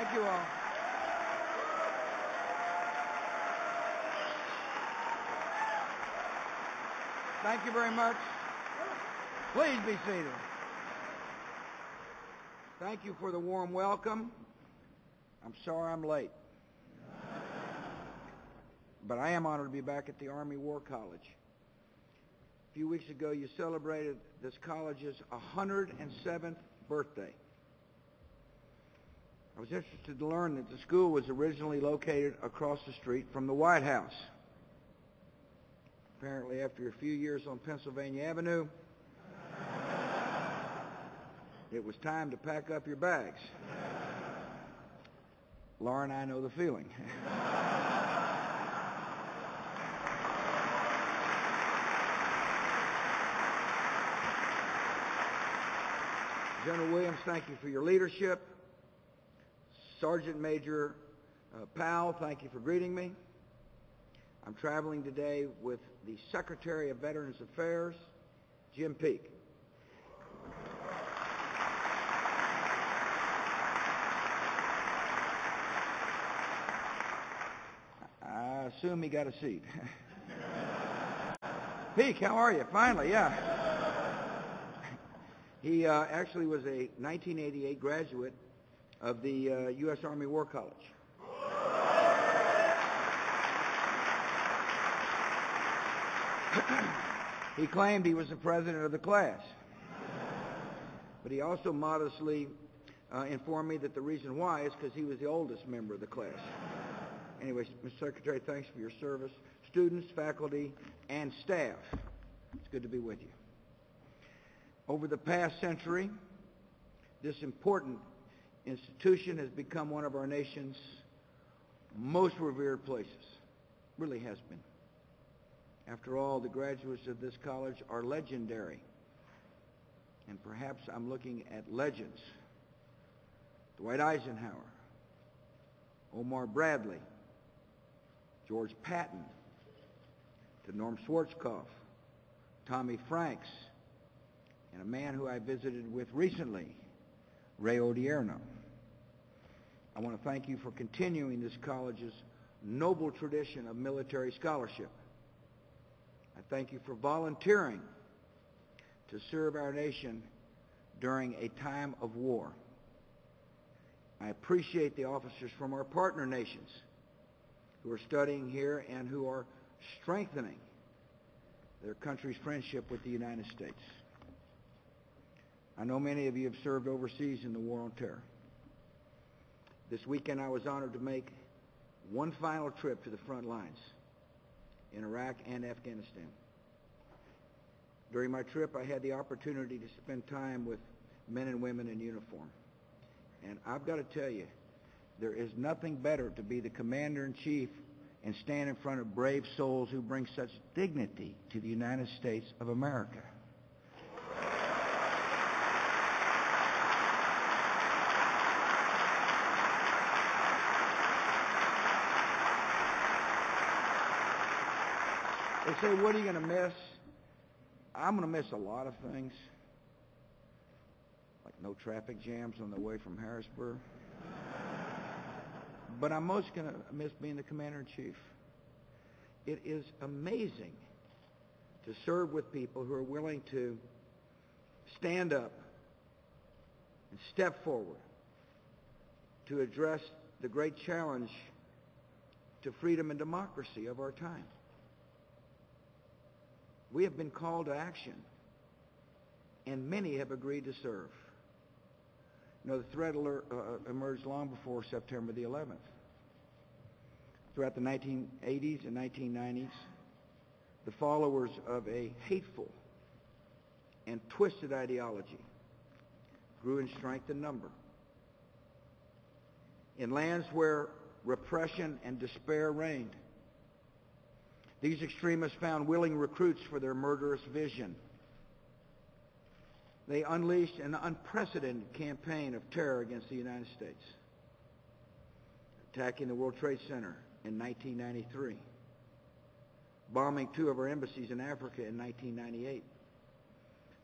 Thank you all. Thank you very much. Please be seated. Thank you for the warm welcome. I'm sorry I'm late. But I am honored to be back at the Army War College. A few weeks ago, you celebrated this college's 107th birthday. I was interested to learn that the school was originally located across the street from the White House. Apparently, after a few years on Pennsylvania Avenue, it was time to pack up your bags. Laura and I know the feeling. General Williams, thank you for your leadership. Sergeant Major Powell, thank you for greeting me. I'm traveling today with the Secretary of Veterans Affairs, Jim Peake. I assume he got a seat. Peake, how are you? Finally, yeah. He actually was a 1988 graduate of the U.S. Army War College. He claimed he was the president of the class. But he also modestly informed me that the reason why is because he was the oldest member of the class. Anyways, Mr. Secretary, thanks for your service. Students, faculty, and staff, it's good to be with you. Over the past century, this important institution has become one of our nation's most revered places. Really has been. After all, the graduates of this college are legendary. And perhaps I'm looking at legends. Dwight Eisenhower, Omar Bradley, George Patton, to Norm Schwarzkopf, Tommy Franks, and a man who I visited with recently, Ray Odierno. I want to thank you for continuing this college's noble tradition of military scholarship. I thank you for volunteering to serve our nation during a time of war. I appreciate the officers from our partner nations who are studying here and who are strengthening their country's friendship with the United States. I know many of you have served overseas in the War on Terror. This weekend I was honored to make one final trip to the front lines in Iraq and Afghanistan. During my trip, I had the opportunity to spend time with men and women in uniform. And I've got to tell you, there is nothing better to be the commander-in-chief and stand in front of brave souls who bring such dignity to the United States of America. They say, what are you going to miss? I'm going to miss a lot of things, like no traffic jams on the way from Harrisburg. But I'm most going to miss being the commander-in-chief. It is amazing to serve with people who are willing to stand up and step forward to address the great challenge to freedom and democracy of our time. We have been called to action, and many have agreed to serve. You know, the threat alert emerged long before September the 11th. Throughout the 1980s and 1990s, the followers of a hateful and twisted ideology grew in strength and number. In lands where repression and despair reigned, these extremists found willing recruits for their murderous vision. They unleashed an unprecedented campaign of terror against the United States, attacking the World Trade Center in 1993, bombing 2 of our embassies in Africa in 1998,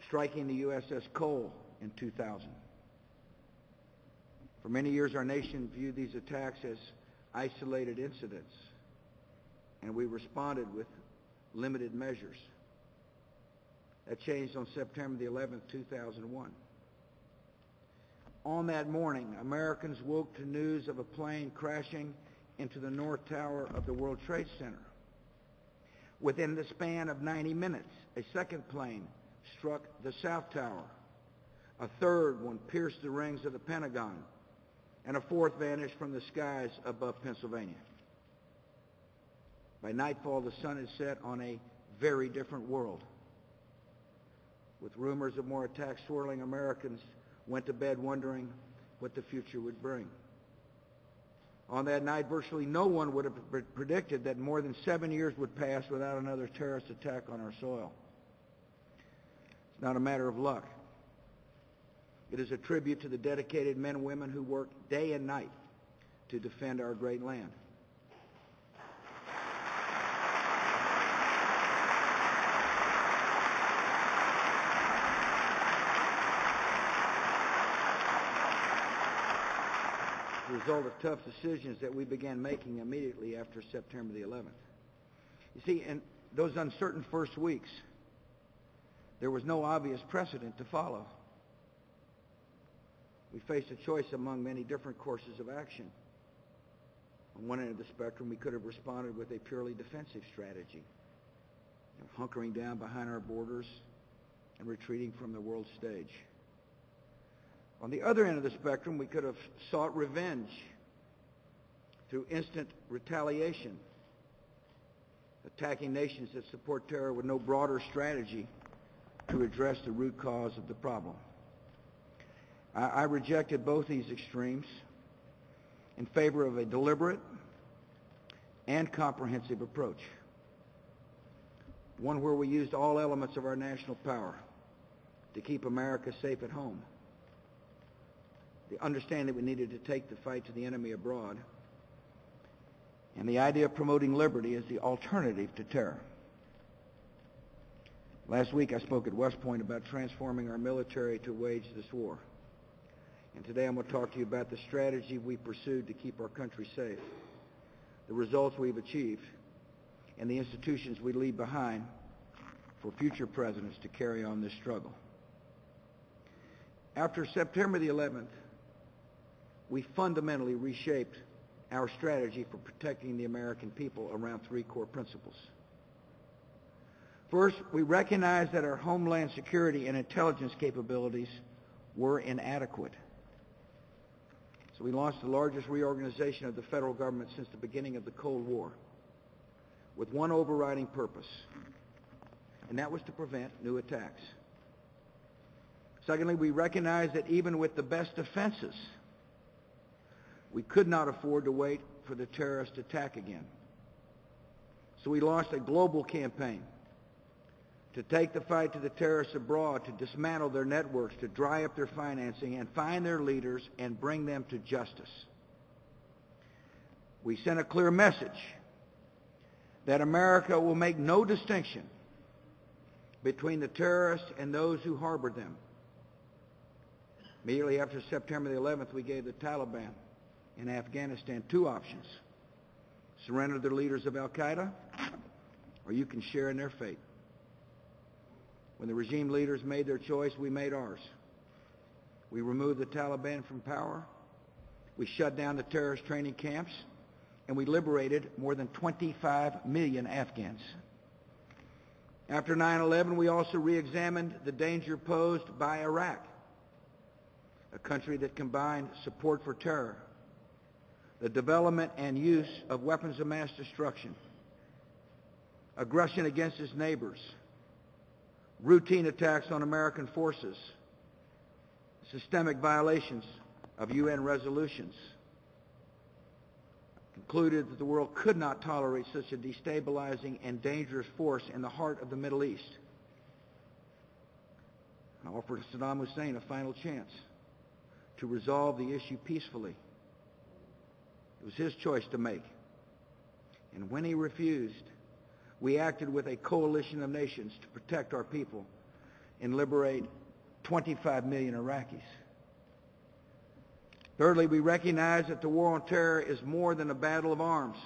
striking the USS Cole in 2000. For For many years, our nation viewed these attacks as isolated incidents, and we responded with limited measures. That changed on September the 11th, 2001. On that morning, Americans woke to news of a plane crashing into the North Tower of the World Trade Center. Within the span of 90 minutes, a second plane struck the South Tower. A third one pierced the rings of the Pentagon, and a fourth vanished from the skies above Pennsylvania. By nightfall, the sun had set on a very different world. With rumors of more attacks swirling, Americans went to bed wondering what the future would bring. On that night, virtually no one would have predicted that more than 7 years would pass without another terrorist attack on our soil. It's not a matter of luck. It is a tribute to the dedicated men and women who work day and night to defend our great land. The result of tough decisions that we began making immediately after September the 11th. You see, in those uncertain first weeks, there was no obvious precedent to follow. We faced a choice among many different courses of action. On one end of the spectrum, we could have responded with a purely defensive strategy, hunkering down behind our borders and retreating from the world stage. On the other end of the spectrum, we could have sought revenge through instant retaliation, attacking nations that support terror with no broader strategy to address the root cause of the problem. I rejected both these extremes in favor of a deliberate and comprehensive approach, one where we used all elements of our national power to keep America safe at home. The understanding that we needed to take the fight to the enemy abroad, and the idea of promoting liberty as the alternative to terror. Last week I spoke at West Point about transforming our military to wage this war. And today I'm going to talk to you about the strategy we pursued to keep our country safe, the results we've achieved, and the institutions we leave behind for future presidents to carry on this struggle. After September the 11th, we fundamentally reshaped our strategy for protecting the American people around three core principles. First, we recognized that our homeland security and intelligence capabilities were inadequate. So we launched the largest reorganization of the federal government since the beginning of the Cold War, with one overriding purpose, and that was to prevent new attacks. Secondly, we recognized that even with the best defenses, we could not afford to wait for the terrorist attack again. So we launched a global campaign to take the fight to the terrorists abroad, to dismantle their networks, to dry up their financing, and find their leaders and bring them to justice. We sent a clear message that America will make no distinction between the terrorists and those who harbored them. Immediately after September the 11th, we gave the Taliban in Afghanistan two options: surrender the leaders of al-Qaeda, or you can share in their fate. When the regime leaders made their choice, we made ours. We removed the Taliban from power, we shut down the terrorist training camps, and we liberated more than 25 million Afghans. After 9/11, we also re-examined the danger posed by Iraq, a country that combined support for terror, the development and use of weapons of mass destruction, aggression against its neighbors, routine attacks on American forces, systemic violations of UN resolutions. Concluded that the world could not tolerate such a destabilizing and dangerous force in the heart of the Middle East. I offered Saddam Hussein a final chance to resolve the issue peacefully. It was his choice to make. And when he refused, we acted with a coalition of nations to protect our people and liberate 25 million Iraqis. Thirdly, we recognize that the war on terror is more than a battle of arms.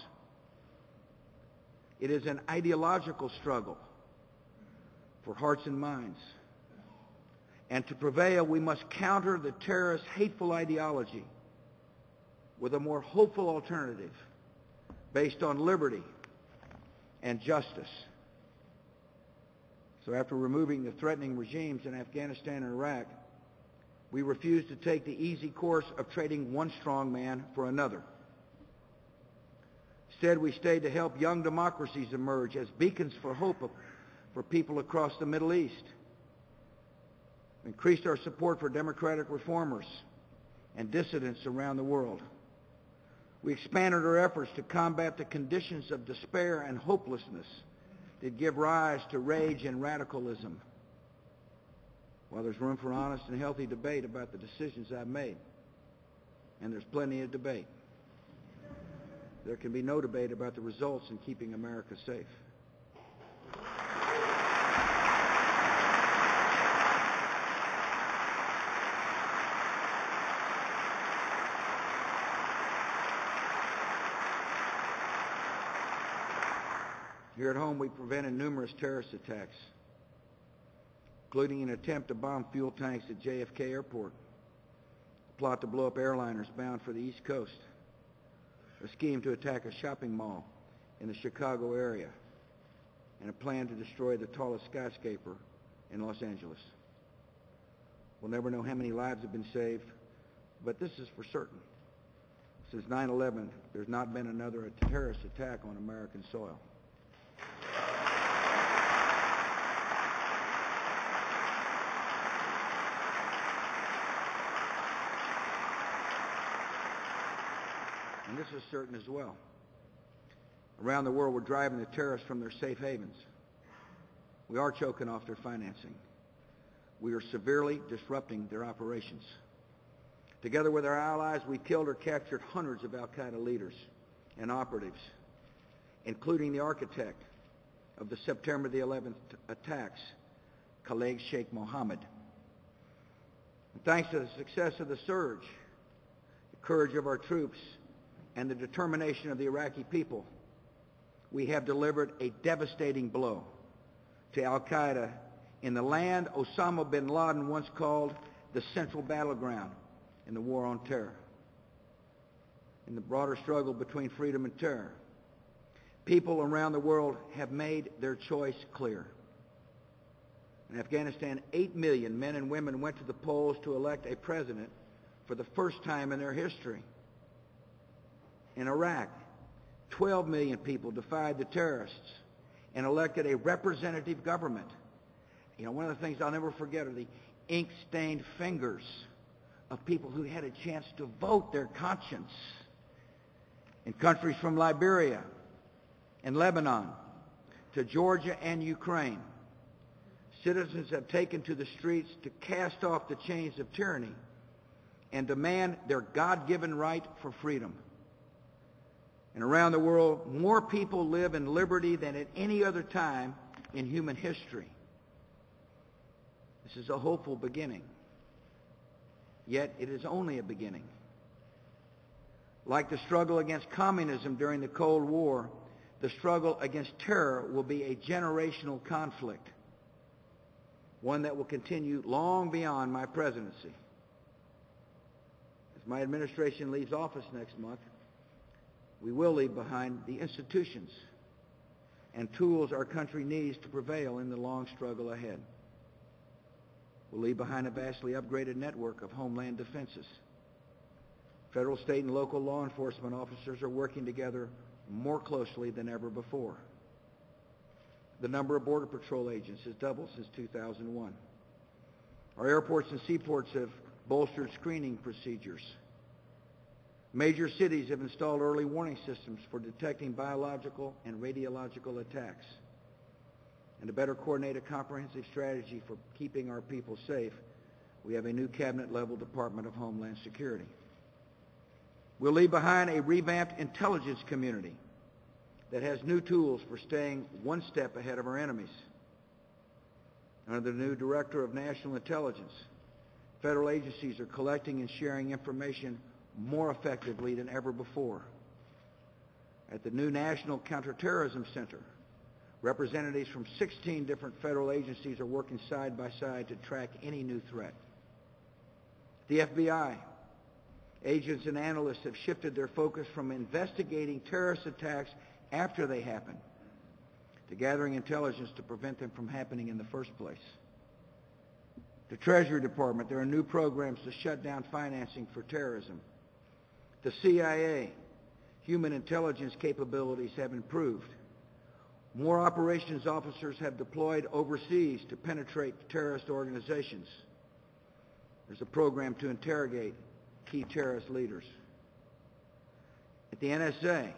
It is an ideological struggle for hearts and minds. And to prevail, we must counter the terrorist hateful ideology with a more hopeful alternative based on liberty and justice. So after removing the threatening regimes in Afghanistan and Iraq, we refused to take the easy course of trading one strong man for another. Instead, we stayed to help young democracies emerge as beacons for hope for people across the Middle East. We increased our support for democratic reformers and dissidents around the world. We expanded our efforts to combat the conditions of despair and hopelessness that give rise to rage and radicalism. While there's room for honest and healthy debate about the decisions I've made, and there's plenty of debate, there can be no debate about the results in keeping America safe. Here at home, we prevented numerous terrorist attacks, including an attempt to bomb fuel tanks at JFK Airport, a plot to blow up airliners bound for the East Coast, a scheme to attack a shopping mall in the Chicago area, and a plan to destroy the tallest skyscraper in Los Angeles. We'll never know how many lives have been saved, but this is for certain. Since 9/11, there's not been another terrorist attack on American soil. And this is certain as well. Around the world, we're driving the terrorists from their safe havens. We are choking off their financing. We are severely disrupting their operations. Together with our allies, we killed or captured hundreds of al-Qaeda leaders and operatives, including the architect of the September the 11th attacks, Khalid Sheikh Mohammed. And thanks to the success of the surge, the courage of our troops, and the determination of the Iraqi people, we have delivered a devastating blow to al-Qaeda in the land Osama bin Laden once called the central battleground in the war on terror. In the broader struggle between freedom and terror, people around the world have made their choice clear. In Afghanistan, 8 million men and women went to the polls to elect a president for the first time in their history. In Iraq, 12 million people defied the terrorists and elected a representative government. You know, one of the things I'll never forget are the ink-stained fingers of people who had a chance to vote their conscience. In countries from Liberia and Lebanon to Georgia and Ukraine, citizens have taken to the streets to cast off the chains of tyranny and demand their God-given right for freedom. And around the world, more people live in liberty than at any other time in human history. This is a hopeful beginning, yet it is only a beginning. Like the struggle against communism during the Cold War, the struggle against terror will be a generational conflict, one that will continue long beyond my presidency. As my administration leaves office next month, we will leave behind the institutions and tools our country needs to prevail in the long struggle ahead. We'll leave behind a vastly upgraded network of homeland defenses. Federal, state, and local law enforcement officers are working together more closely than ever before. The number of Border Patrol agents has doubled since 2001. Our airports and seaports have bolstered screening procedures. Major cities have installed early warning systems for detecting biological and radiological attacks. And to better coordinate a comprehensive strategy for keeping our people safe, we have a new cabinet-level Department of Homeland Security. We'll leave behind a revamped intelligence community that has new tools for staying one step ahead of our enemies. Under the new Director of National Intelligence, federal agencies are collecting and sharing information more effectively than ever before. At the new National Counterterrorism Center, representatives from 16 different federal agencies are working side by side to track any new threat. The FBI, agents and analysts have shifted their focus from investigating terrorist attacks after they happen to gathering intelligence to prevent them from happening in the first place. The Treasury Department, there are new programs to shut down financing for terrorism. The CIA, human intelligence capabilities have improved. More operations officers have deployed overseas to penetrate terrorist organizations. There's a program to interrogate key terrorist leaders. At the NSA,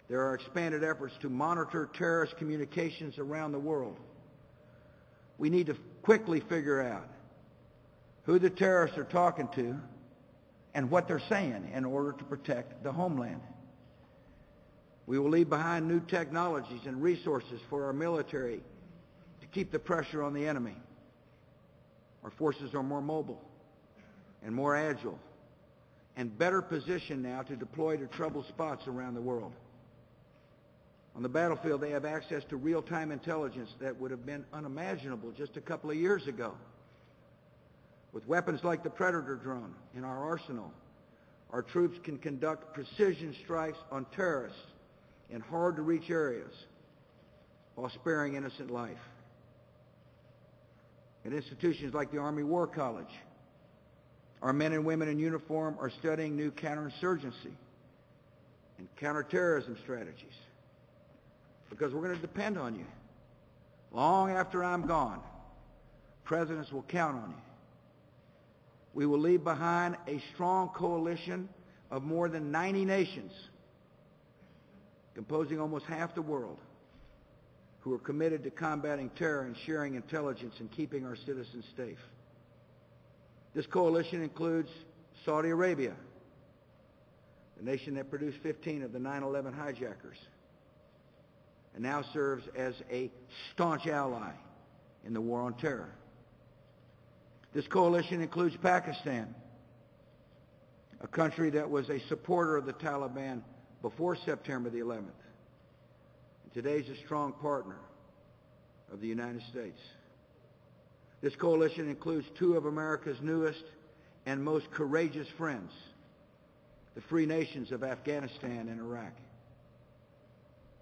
there are expanded efforts to monitor terrorist communications around the world. We need to quickly figure out who the terrorists are talking to and what they're saying in order to protect the homeland. We will leave behind new technologies and resources for our military to keep the pressure on the enemy. Our forces are more mobile and more agile and better positioned now to deploy to troubled spots around the world. On the battlefield, they have access to real-time intelligence that would have been unimaginable just a couple of years ago. With weapons like the Predator drone in our arsenal, our troops can conduct precision strikes on terrorists in hard-to-reach areas while sparing innocent life. At institutions like the Army War College, our men and women in uniform are studying new counterinsurgency and counterterrorism strategies because we're going to depend on you. Long after I'm gone, presidents will count on you. We will leave behind a strong coalition of more than 90 nations, composing almost half the world, who are committed to combating terror and sharing intelligence and keeping our citizens safe. This coalition includes Saudi Arabia, the nation that produced 15 of the 9/11 hijackers, and now serves as a staunch ally in the war on terror. This coalition includes Pakistan, a country that was a supporter of the Taliban before September the 11th. And today is a strong partner of the United States. This coalition includes two of America's newest and most courageous friends, the free nations of Afghanistan and Iraq.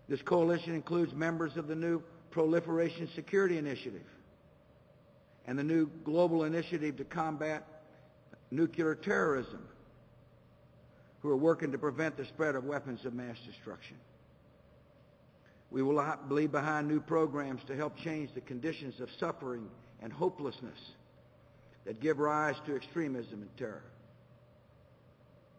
This coalition includes members of the new Proliferation Security Initiative and the new Global Initiative to Combat Nuclear Terrorism, who are working to prevent the spread of weapons of mass destruction. We will leave behind new programs to help change the conditions of suffering and hopelessness that give rise to extremism and terror.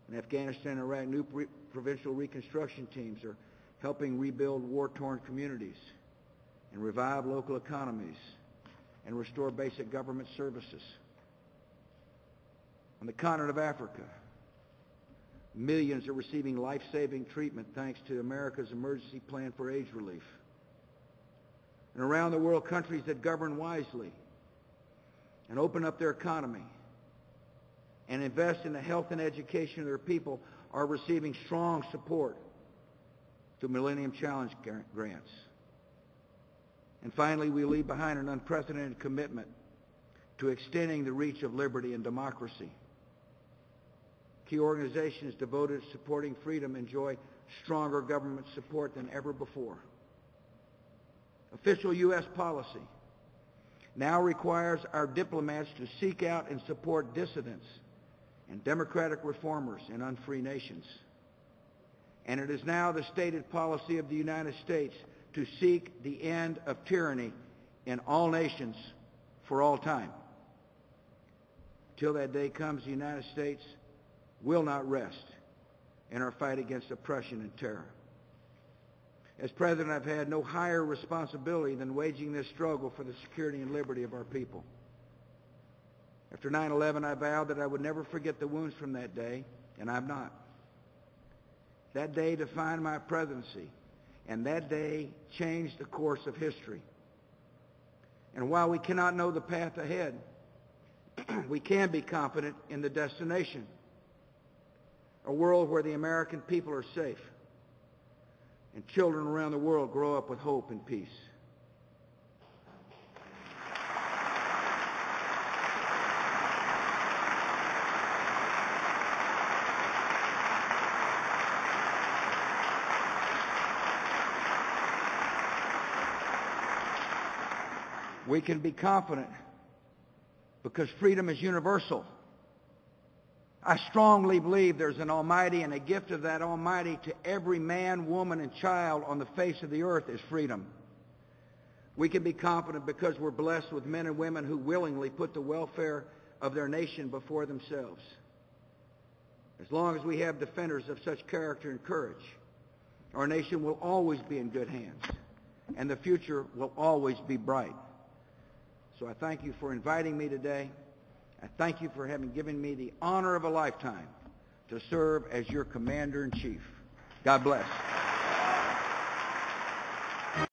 In Afghanistan and Iraq, new provincial reconstruction teams are helping rebuild war-torn communities and revive local economies and restore basic government services. On the continent of Africa, millions are receiving life-saving treatment thanks to America's emergency plan for AIDS relief. And around the world, countries that govern wisely and open up their economy and invest in the health and education of their people are receiving strong support through Millennium Challenge grants. And finally, we leave behind an unprecedented commitment to extending the reach of liberty and democracy. Key organizations devoted to supporting freedom enjoy stronger government support than ever before. Official U.S. policy now requires our diplomats to seek out and support dissidents and democratic reformers in unfree nations. And it is now the stated policy of the United States to seek the end of tyranny in all nations for all time. Till that day comes, the United States will not rest in our fight against oppression and terror. As president, I've had no higher responsibility than waging this struggle for the security and liberty of our people. After 9/11, I vowed that I would never forget the wounds from that day, and I've not. That day defined my presidency, and that day changed the course of history. And while we cannot know the path ahead, we can be confident in the destination. a world where the American people are safe and children around the world grow up with hope and peace. We can be confident because freedom is universal. I strongly believe there's an Almighty, and a gift of that Almighty to every man, woman, and child on the face of the earth is freedom. We can be confident because we're blessed with men and women who willingly put the welfare of their nation before themselves. As long as we have defenders of such character and courage, our nation will always be in good hands, and the future will always be bright. So I thank you for inviting me today. I thank you for having given me the honor of a lifetime to serve as your Commander-in-Chief. God bless.